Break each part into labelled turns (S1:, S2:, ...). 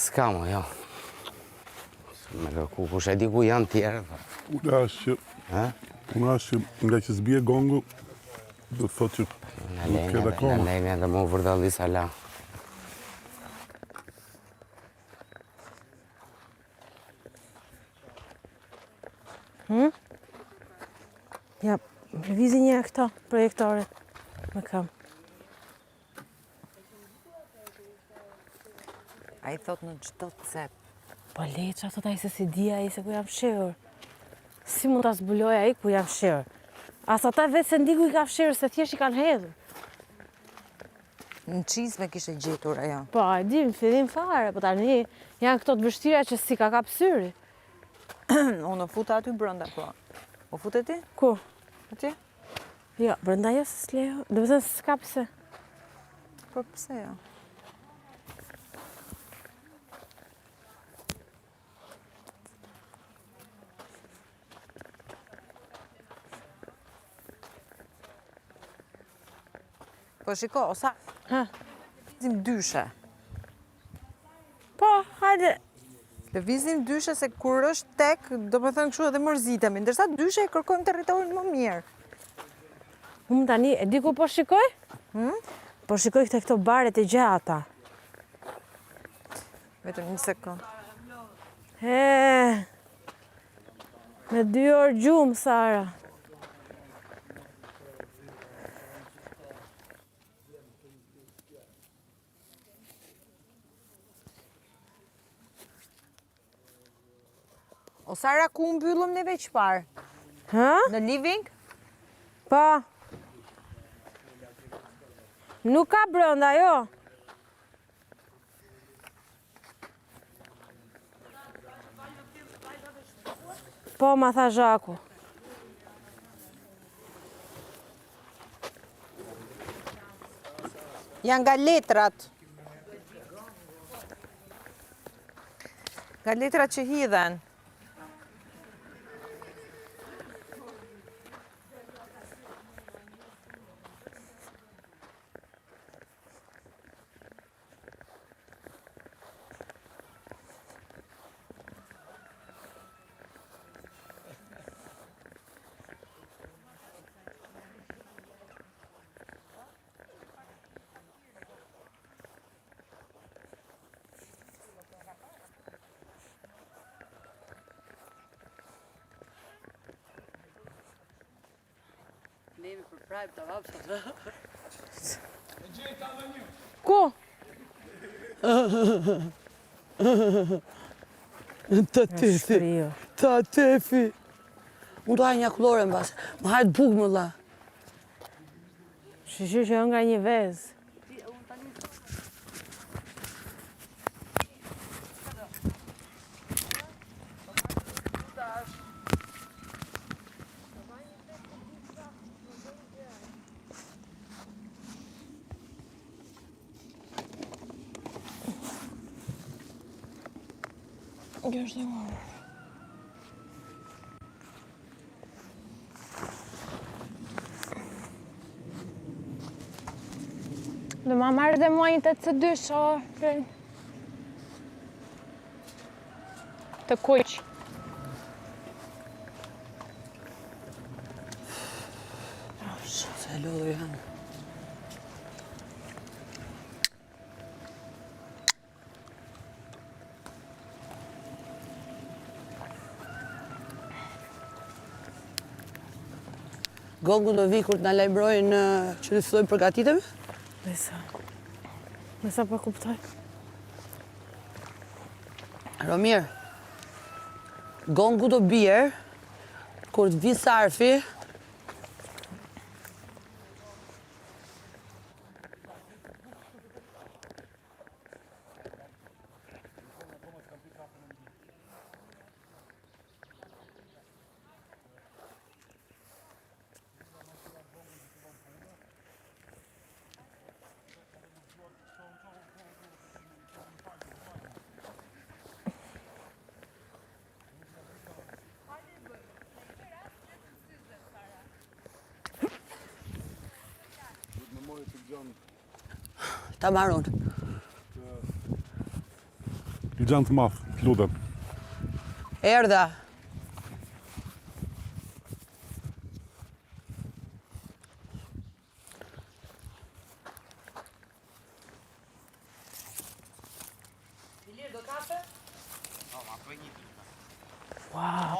S1: S'ka mo, jo. Me kërku, kush e di ku janë tjerë.
S2: Unë ashtë që nga që zbje gongu, do të thot që nuk ke dhe koma.
S1: Në lejnë edhe mu vërdalli sala.
S3: Ja, lëvizi një këto projektore me kam.
S4: A i thot në çdo të cep.
S3: Po leqa, thot ai se si dia ai se ku jam fshirë. Si mund ta zbuloj ai ku jam fshirë? As ata vetë se ndiku i ka fshirë, se thjesht i kanë hedhur.
S4: Në qizme kishe gjetur ajo.
S3: Po, e di, në fillim fare, po tani janë këto të vështira që si ka kap syri.
S4: Unë o futa aty brënda, po. O fute ti?
S3: Ku?
S4: Atje?
S3: Jo, brenda jo se s'lejo. Do të thënë s'ka pse.
S4: Po pse jo? Po shiko, osa...
S3: Ha?
S4: Lëvizim dyshe.
S3: Po, hajde.
S4: Lëvizim dyshe se kur është tek, do më thënë kështu edhe mërzitemi. Ndërsa dyshe e kërkojmë territorin më mirë.
S3: Unë tani, e di ku po shikoj? Po shikoj këto baret e gjata.
S4: Vetëm një sekund.
S3: Me 2 orë gjumë, Sara.
S4: O Sara, ku mbyllëm neve çfarë?
S3: Ha?
S4: Në living?
S3: Po. Nuk ka brënda, jo. Po, ma tha Zhaku.
S4: Janë nga letrat. Nga letrat që hidhen.
S3: Ku?
S5: Ta tefi. Ta tefi. Unë do hajë një akullore në basë. Më hajtë bukë më la.
S3: Shqyqyr që nga një vezë. Kjo është e marrë. Do ma marrë dhe muajnë të të dyshë, të kuq.
S5: Se lodhër janë. Gongu do vi kur t'na lajmërojnë që të fillojmë përgatitemi?
S3: Nësa po kuptoj.
S5: Romir, gongu do bjerë kur të vi Sarfi. Ta marrën.
S2: Gjanë të madh, të lutem.
S5: Erdha.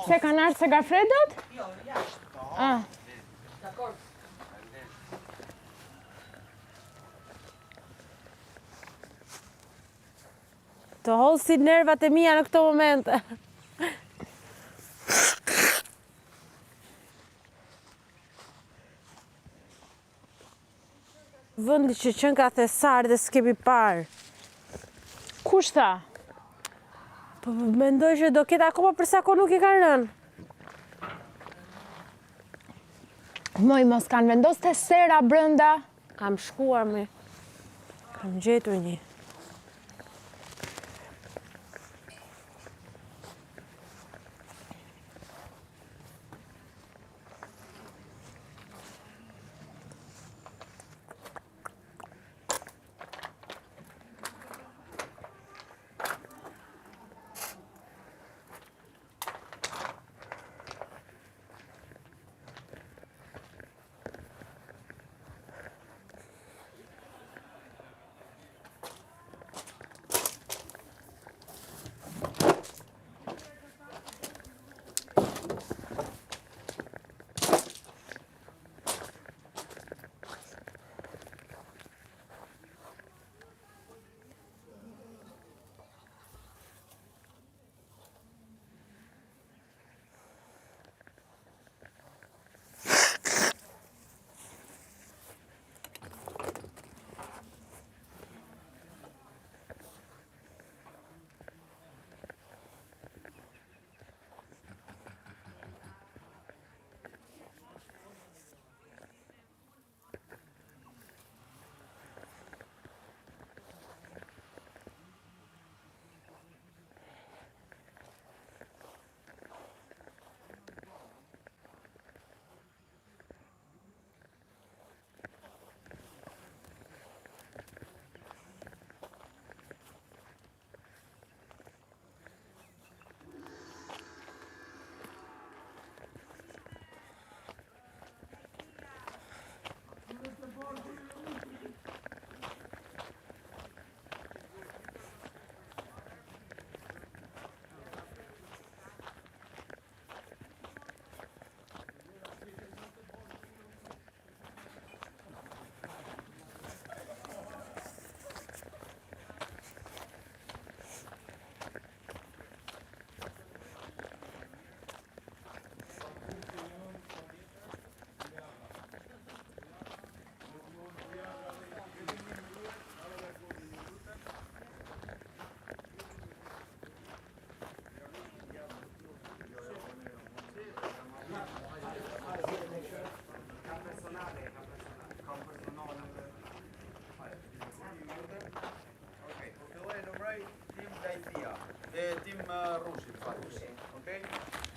S3: Se kanë ardhur se Gafredot?
S5: Jo, jashtë.
S3: Ah.
S5: Dakor.
S3: Të hollë si nervat e mia në këto momente. Vëndi që qënë ka thesar dhe s'kemi parë. Kush tha? Po mendoj që do ketë akoma përsa ko nuk i kanë rënë.
S6: Moj, mos kanë vendos të sera brënda.
S3: Kam shkuar me. Kam gjetur një.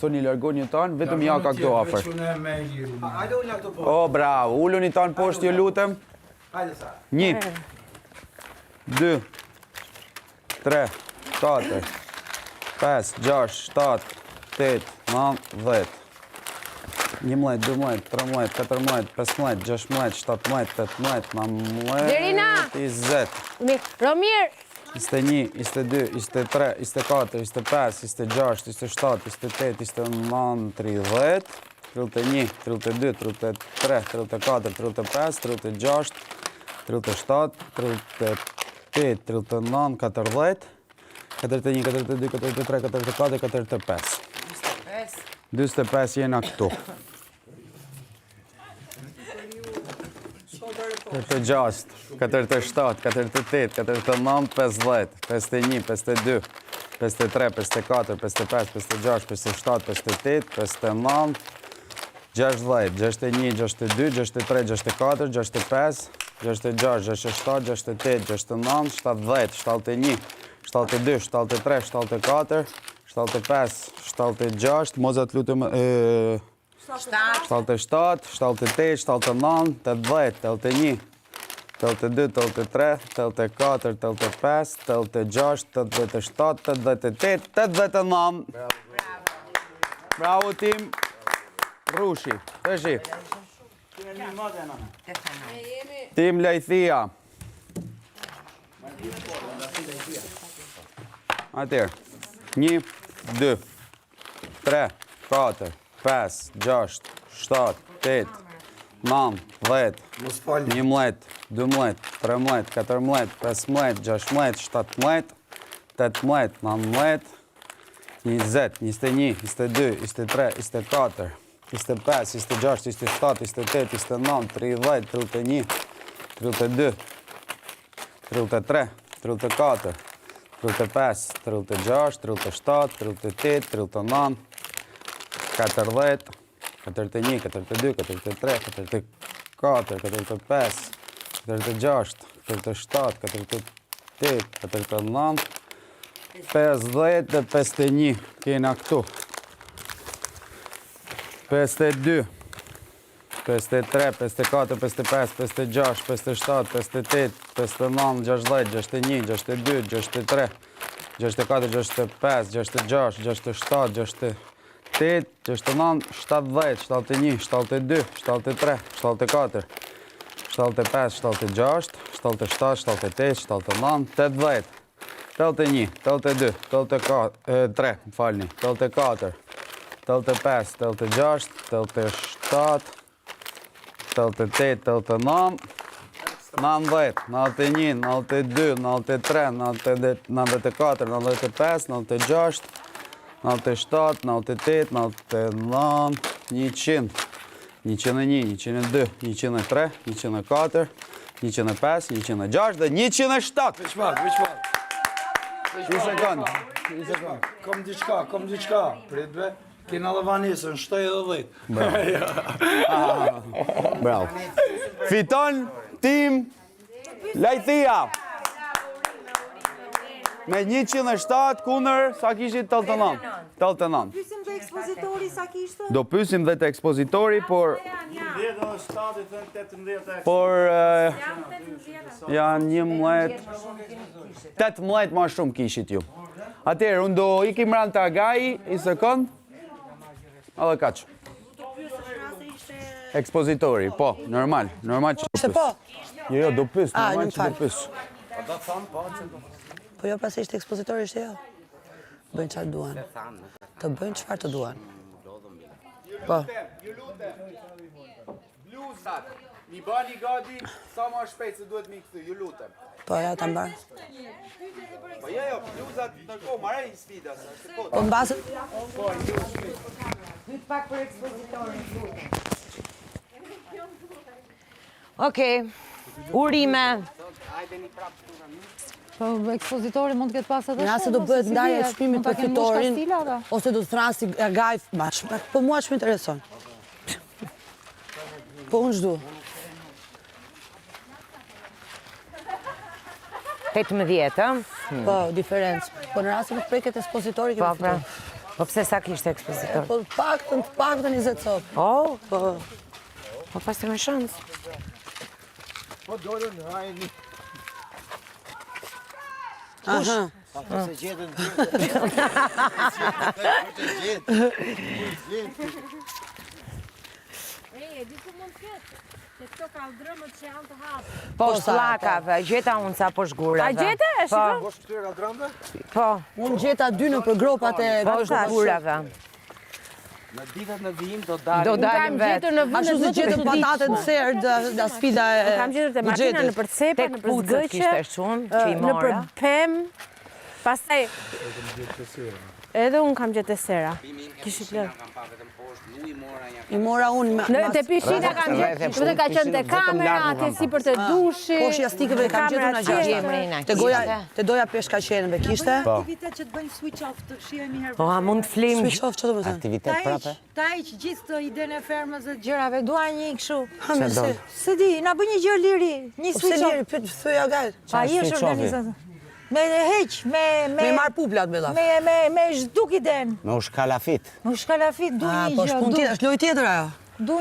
S7: Soni largoni tanë, vetëm ja ka këto afër. O, bravo, ulluni tanë poshtë, ju lutem. 1, 2, 3, 4, 5, 6, 7, 8, 9, 10. 11, 12, 13, 14, 15, 16, 17, 18, 19,
S3: Derina!
S7: 20.
S3: Romir!
S7: 21, 22, 23, 24, 25, 26, 27, 28, 29, 30, 31, 32, 33, 34, 35, 36, 37, 38, 39, 40, 41, 42, 43, 44, 45. 25 jena këtu. 46, 47, 48, 49, 50, 51, 52, 53, 54, 55, 56, 57, 58, 59, 60, 61, 62, 63, 64, 65, 66, 67, 68, 69, 70, 71, 72, 73, 74, 75, 76, mozat lutem 77, 78, 79, 80, 81, 82, 83, 84, 85, 86, 87, 88, 89. Bravo tim. Rushi. Tashi. Tim Lajthia. Atëherë. 1, 2, 3, 4, 5, 6, 7, 8, 9, 10, 11, 12, 13, 14, 15, 16, 17, 18, 19, 20, 21, 22, 23, 24, 25, 26, 27, 28, 29, 30, 31, 32, 33, 34, 35, 36, 37, 38, 39, 40, 41, 42, 43, 44, 45, 46, 47, 48, 49, 50 dhe 51. Kena këtu. 52, 53, 54, 55, 56, 57, 58, 59, 60, 61, 62, 63, 64, 65, 66, 67, 68, 69, 70, 71, 72, 73, 74, 75, 76, 77, 78, 79, 80, 81, 82, 83, falni, 84, 85, 86, 87, 88, 89, 90, 91, 92, 93, 94, 95, 96, 97, 98, 99, 100, 101, 102, 103, 104, 105, 106 dhe 107.
S8: Veçmak.
S7: 2 sekundë.
S8: Kom diçka. Pritve, kena dhe Vanisën, 70.
S7: Bravo. Fiton tim Lajthia. Me 107 kundër sa kishit 89. 89.
S4: Pysim dhe ekspozitori sa kishte?
S7: Do pysim dhe të ekspozitori, por janë 11, 18 ma shumë kishit ju. Atëherë, unë do ikim rranë të Agai, i sekund, edhe kaq. Ekspozitori, po, normal që
S5: Ishte po?
S7: Jo, do pys,
S5: Ah,
S7: normal
S5: një
S7: që do
S5: fal.
S7: pys.
S5: Po jo pas ishte ekspozitori ishte jo. Bëjnë çfarë duan. Të bëjnë çfarë të duan. Po.
S7: Bluzat, mi bani gati, sa ma shpejt se duhet mi këthy, ju lutem.
S5: Po ja ta mbar.
S7: Po jo, bluzat në ko, mare i sfida, sa është kota.
S5: Po mbase
S9: Okej, urime.
S3: Po ekspozitori mund të ketë pas edhe
S5: nëse do bëhet ndarja e çmimit për fitorin ose do të thrasi Agai, po mua ç'më intereson. Po unë ç'du.
S9: 18, ë?
S5: Po, diferencë. Po në rastin e preket ekspozitori
S9: Po,
S5: kemi
S9: pra.
S5: fituar.
S9: Po pse sa kishte ekspozitor?
S5: Po të paktën 20 copë.
S9: Oh,
S5: Po.
S9: po pas të me shans.
S8: Po dorën, hajni.
S5: Aha.
S8: Se gjetën
S9: Po shllakave, gjeta unë sa po shgurave.
S3: A gjete? E shikon?
S8: Po shtyra drëmbe?
S9: Po,
S5: Unë gjeta 2 në për gropat e
S9: po shgurave.
S1: Në ditët në vijim do
S9: Do dalim vetë.
S5: ashtu si gjetën patate në serë da sfida e
S3: Kam gjetur te Martina në përcepa,
S9: Tek
S3: në
S9: pucët
S3: përzgëqe,
S9: kishte shumë, që i
S3: në
S9: mora.
S3: përpem. Pastaj edhe unë kam gjetë sera. Kishit lënë.
S5: I mora unë
S3: Në te piscina kam gjetë. Do të ka qenë te kamera, te sipër te dushi.
S5: Poshtë jastikëve kam gjetur në gjashtë. Te doja peshkaqenëve kishte.
S4: Aktivitet që të bëjmë switch off, të shihemi herë.
S9: Po, a mund të flim?
S5: Switch off, çfarë do të thënë?
S1: aktivitet prape.
S4: Ta iq gjithë të idenë e fermës dhe gjërave, dua një kështu.
S5: Ha me se.
S4: Se di, na bëj një gjë liri, një
S5: Po se
S4: switch off.
S5: liri, pyet thyej Agai.
S4: Pa i është organizator. Me heq,
S5: Me marr puplat me laf.
S4: me zhduk iden.
S1: Me u shkalafit.
S4: Më shkalafit, du
S5: Ah,
S4: një
S5: po
S4: gjë,
S5: shpun tjetër, është lojë tjetër ajo.
S4: du një